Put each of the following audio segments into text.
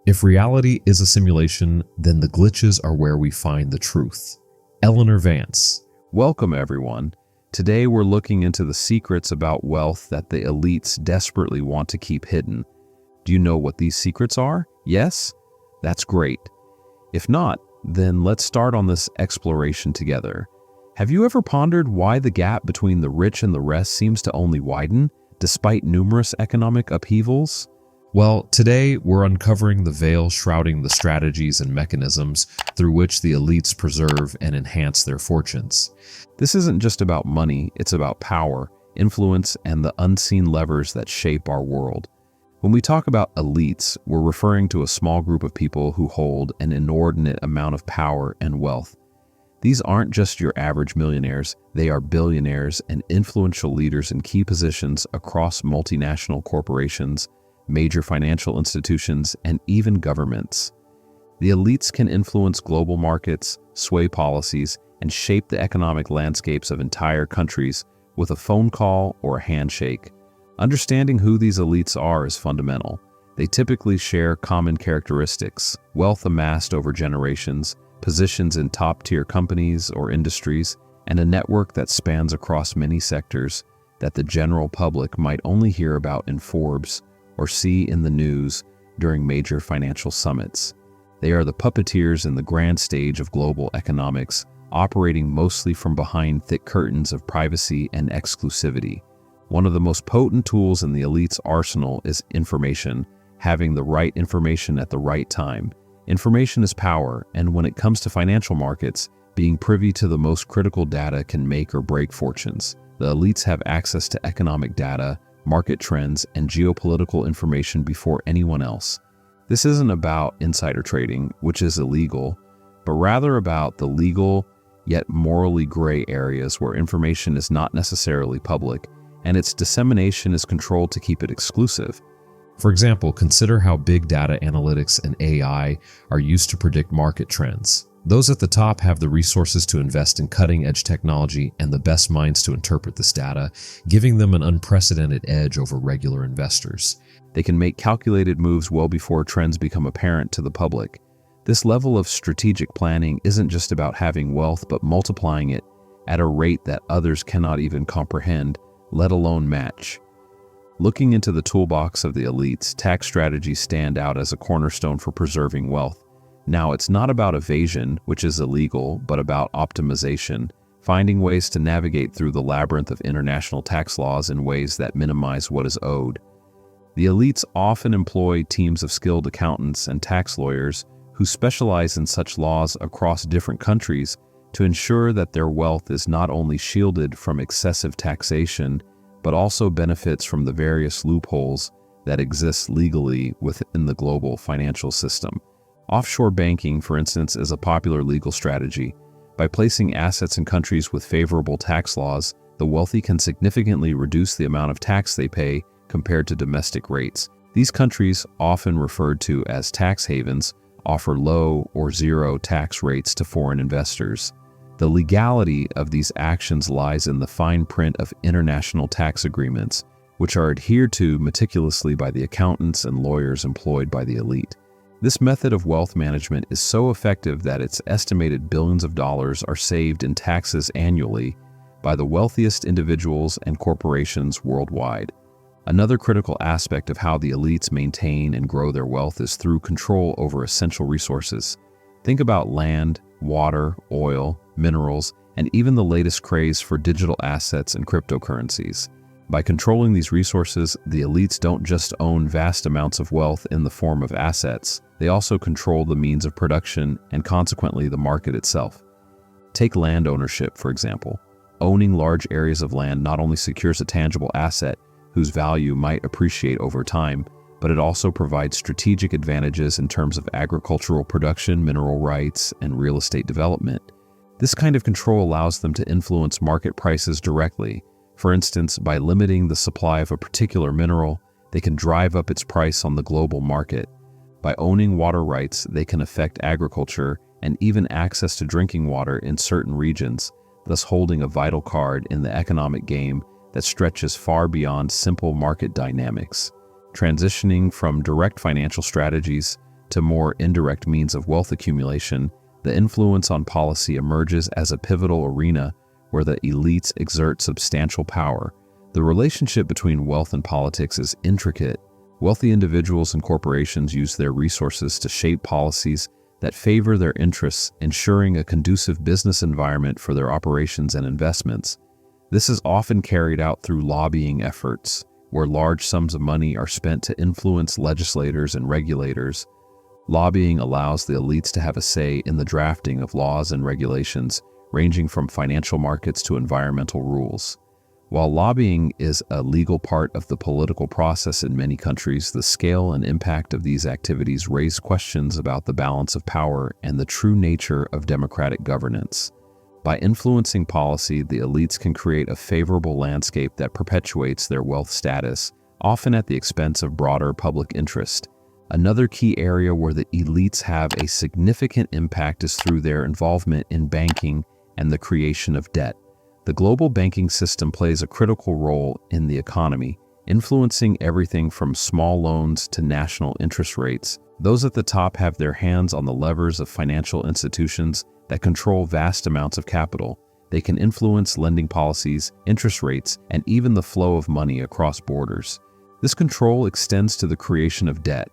If reality is a simulation, then the glitches are where we find the truth. Eleanor Vance. Welcome, everyone. Today we're looking into the secrets about wealth that the elites desperately want to keep hidden. Do you know what these secrets are? Yes? That's great. If not, then let's start on this exploration together. Have you ever pondered why the gap between the rich and the rest seems to only widen, despite numerous economic upheavals? Well, today we're uncovering the veil shrouding the strategies and mechanisms through which the elites preserve and enhance their fortunes. This isn't just about money, it's about power, influence, and the unseen levers that shape our world. When we talk about elites, we're referring to a small group of people who hold an inordinate amount of power and wealth. These aren't just your average millionaires, they are billionaires and influential leaders in key positions across multinational corporations, major financial institutions, and even governments. The elites can influence global markets, sway policies, and shape the economic landscapes of entire countries with a phone call or a handshake. Understanding who these elites are is fundamental. They typically share common characteristics: wealth amassed over generations, positions in top-tier companies or industries, and a network that spans across many sectors that the general public might only hear about in Forbes or see in the news during major financial summits. They are the puppeteers in the grand stage of global economics, operating mostly from behind thick curtains of privacy and exclusivity. One of the most potent tools in the elite's arsenal is information, having the right information at the right time. Information is power, and when it comes to financial markets, being privy to the most critical data can make or break fortunes. The elites have access to economic data, market trends, and geopolitical information before anyone else. This isn't about insider trading, which is illegal, but rather about the legal yet morally gray areas where information is not necessarily public, and its dissemination is controlled to keep it exclusive. For example, consider how big data analytics and AI are used to predict market trends. Those at the top have the resources to invest in cutting-edge technology and the best minds to interpret this data, giving them an unprecedented edge over regular investors. They can make calculated moves well before trends become apparent to the public. This level of strategic planning isn't just about having wealth, but multiplying it at a rate that others cannot even comprehend, let alone match. Looking into the toolbox of the elites, tax strategies stand out as a cornerstone for preserving wealth. Now, it's not about evasion, which is illegal, but about optimization, finding ways to navigate through the labyrinth of international tax laws in ways that minimize what is owed. The elites often employ teams of skilled accountants and tax lawyers who specialize in such laws across different countries to ensure that their wealth is not only shielded from excessive taxation, but also benefits from the various loopholes that exist legally within the global financial system. Offshore banking, for instance, is a popular legal strategy. By placing assets in countries with favorable tax laws, the wealthy can significantly reduce the amount of tax they pay compared to domestic rates. These countries, often referred to as tax havens, offer low or zero tax rates to foreign investors. The legality of these actions lies in the fine print of international tax agreements, which are adhered to meticulously by the accountants and lawyers employed by the elite. This method of wealth management is so effective that it's estimated billions of dollars are saved in taxes annually by the wealthiest individuals and corporations worldwide. Another critical aspect of how the elites maintain and grow their wealth is through control over essential resources. Think about land, water, oil, minerals, and even the latest craze for digital assets and cryptocurrencies. By controlling these resources, the elites don't just own vast amounts of wealth in the form of assets, they also control the means of production and consequently the market itself. Take land ownership, for example. Owning large areas of land not only secures a tangible asset whose value might appreciate over time, but it also provides strategic advantages in terms of agricultural production, mineral rights, and real estate development. This kind of control allows them to influence market prices directly. For instance, by limiting the supply of a particular mineral, they can drive up its price on the global market. By owning water rights, they can affect agriculture and even access to drinking water in certain regions, thus holding a vital card in the economic game that stretches far beyond simple market dynamics. Transitioning from direct financial strategies to more indirect means of wealth accumulation, the influence on policy emerges as a pivotal arena where the elites exert substantial power. The relationship between wealth and politics is intricate. Wealthy individuals and corporations use their resources to shape policies that favor their interests, ensuring a conducive business environment for their operations and investments. This is often carried out through lobbying efforts, where large sums of money are spent to influence legislators and regulators. Lobbying allows the elites to have a say in the drafting of laws and regulations, ranging from financial markets to environmental rules. While lobbying is a legal part of the political process in many countries, the scale and impact of these activities raise questions about the balance of power and the true nature of democratic governance. By influencing policy, the elites can create a favorable landscape that perpetuates their wealth status, often at the expense of broader public interest. Another key area where the elites have a significant impact is through their involvement in banking and the creation of debt. The global banking system plays a critical role in the economy, influencing everything from small loans to national interest rates. Those at the top have their hands on the levers of financial institutions that control vast amounts of capital. They can influence lending policies, interest rates, and even the flow of money across borders. This control extends to the creation of debt.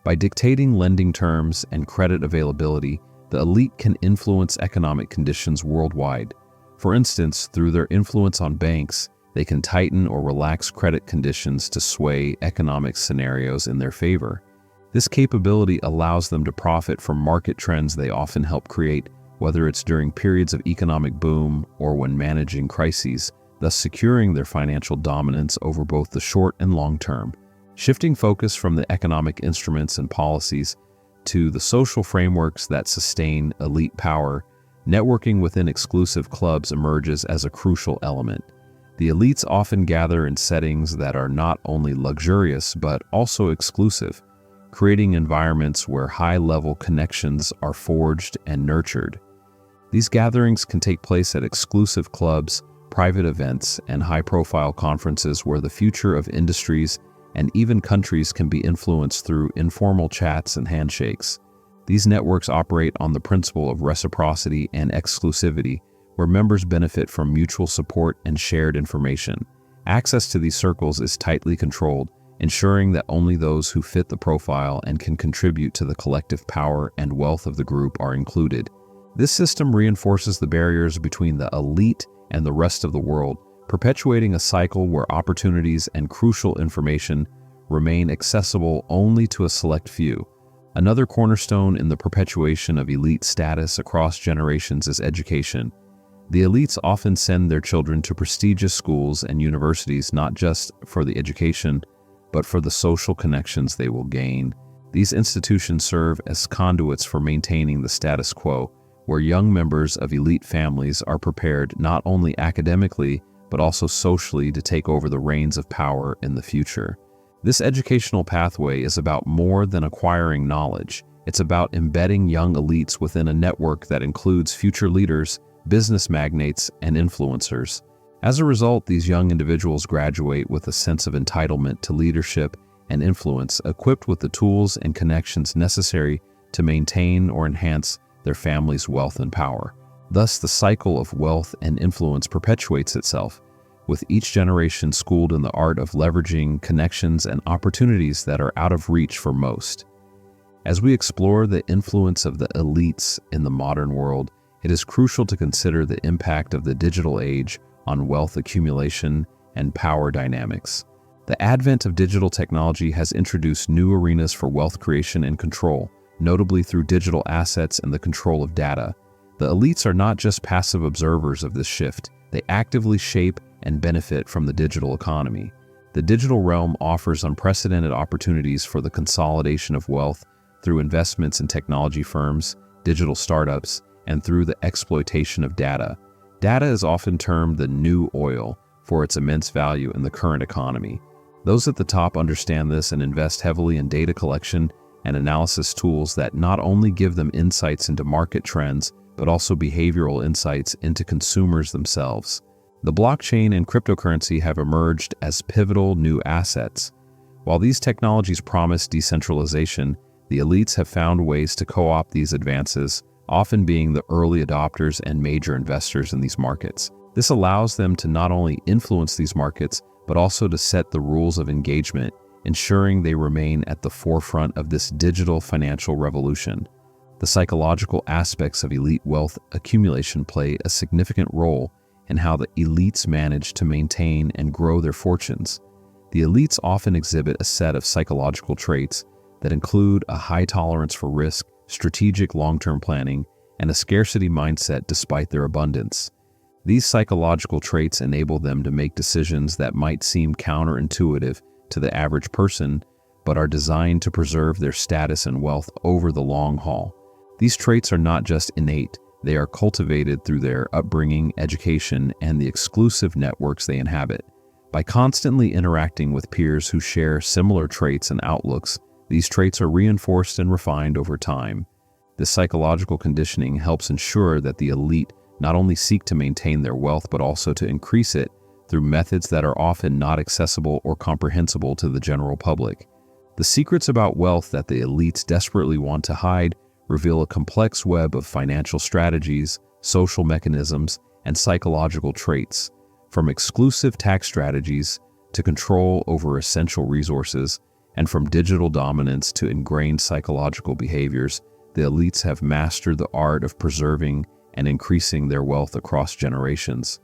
By dictating lending terms and credit availability, the elite can influence economic conditions worldwide. For instance, through their influence on banks, they can tighten or relax credit conditions to sway economic scenarios in their favor. This capability allows them to profit from market trends they often help create, whether it's during periods of economic boom or when managing crises, thus securing their financial dominance over both the short and long term. Shifting focus from the economic instruments and policies to the social frameworks that sustain elite power, networking within exclusive clubs emerges as a crucial element. The elites often gather in settings that are not only luxurious but also exclusive, creating environments where high-level connections are forged and nurtured. These gatherings can take place at exclusive clubs, private events, and high-profile conferences where the future of industries and even countries can be influenced through informal chats and handshakes. These networks operate on the principle of reciprocity and exclusivity, where members benefit from mutual support and shared information. Access to these circles is tightly controlled, ensuring that only those who fit the profile and can contribute to the collective power and wealth of the group are included. This system reinforces the barriers between the elite and the rest of the world, perpetuating a cycle where opportunities and crucial information remain accessible only to a select few. Another cornerstone in the perpetuation of elite status across generations is education. The elites often send their children to prestigious schools and universities not just for the education, but for the social connections they will gain. These institutions serve as conduits for maintaining the status quo, where young members of elite families are prepared not only academically, but also socially to take over the reins of power in the future. This educational pathway is about more than acquiring knowledge. It's about embedding young elites within a network that includes future leaders, business magnates, and influencers. As a result, these young individuals graduate with a sense of entitlement to leadership and influence, equipped with the tools and connections necessary to maintain or enhance their family's wealth and power. Thus, the cycle of wealth and influence perpetuates itself, with each generation schooled in the art of leveraging connections and opportunities that are out of reach for most. As we explore the influence of the elites in the modern world, it is crucial to consider the impact of the digital age on wealth accumulation and power dynamics. The advent of digital technology has introduced new arenas for wealth creation and control, notably through digital assets and the control of data. The elites are not just passive observers of this shift, they actively shape and benefit from the digital economy. The digital realm offers unprecedented opportunities for the consolidation of wealth through investments in technology firms, digital startups, and through the exploitation of data. Data is often termed the new oil for its immense value in the current economy. Those at the top understand this and invest heavily in data collection and analysis tools that not only give them insights into market trends, but also behavioral insights into consumers themselves. The blockchain and cryptocurrency have emerged as pivotal new assets. While these technologies promise decentralization, The elites have found ways to co-opt these advances, often being the early adopters and major investors in these markets. This allows them to not only influence these markets, but also to set the rules of engagement, ensuring they remain at the forefront of this digital financial revolution. The psychological aspects of elite wealth accumulation play a significant role in how the elites manage to maintain and grow their fortunes. The elites often exhibit a set of psychological traits that include a high tolerance for risk, strategic long-term planning, and a scarcity mindset despite their abundance. These psychological traits enable them to make decisions that might seem counterintuitive to the average person, but are designed to preserve their status and wealth over the long haul. These traits are not just innate, they are cultivated through their upbringing, education, and the exclusive networks they inhabit. By constantly interacting with peers who share similar traits and outlooks, these traits are reinforced and refined over time. This psychological conditioning helps ensure that the elite not only seek to maintain their wealth but also to increase it through methods that are often not accessible or comprehensible to the general public. The secrets about wealth that the elites desperately want to hide reveal a complex web of financial strategies, social mechanisms, and psychological traits. From exclusive tax strategies to control over essential resources, and from digital dominance to ingrained psychological behaviors, the elites have mastered the art of preserving and increasing their wealth across generations.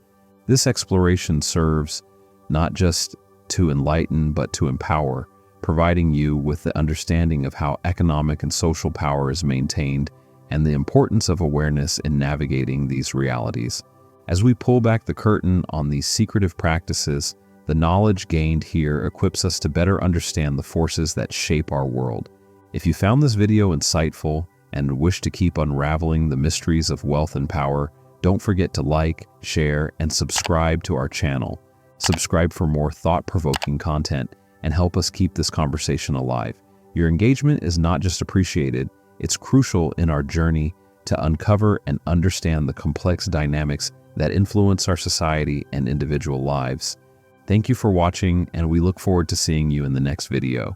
This exploration serves not just to enlighten but to empower, providing you with the understanding of how economic and social power is maintained and the importance of awareness in navigating these realities. As we pull back the curtain on these secretive practices, the knowledge gained here equips us to better understand the forces that shape our world. If you found this video insightful and wish to keep unraveling the mysteries of wealth and power, don't forget to like, share, and subscribe to our channel. Subscribe for more thought-provoking content and help us keep this conversation alive. Your engagement is not just appreciated, it's crucial in our journey to uncover and understand the complex dynamics that influence our society and individual lives. Thank you for watching, and we look forward to seeing you in the next video.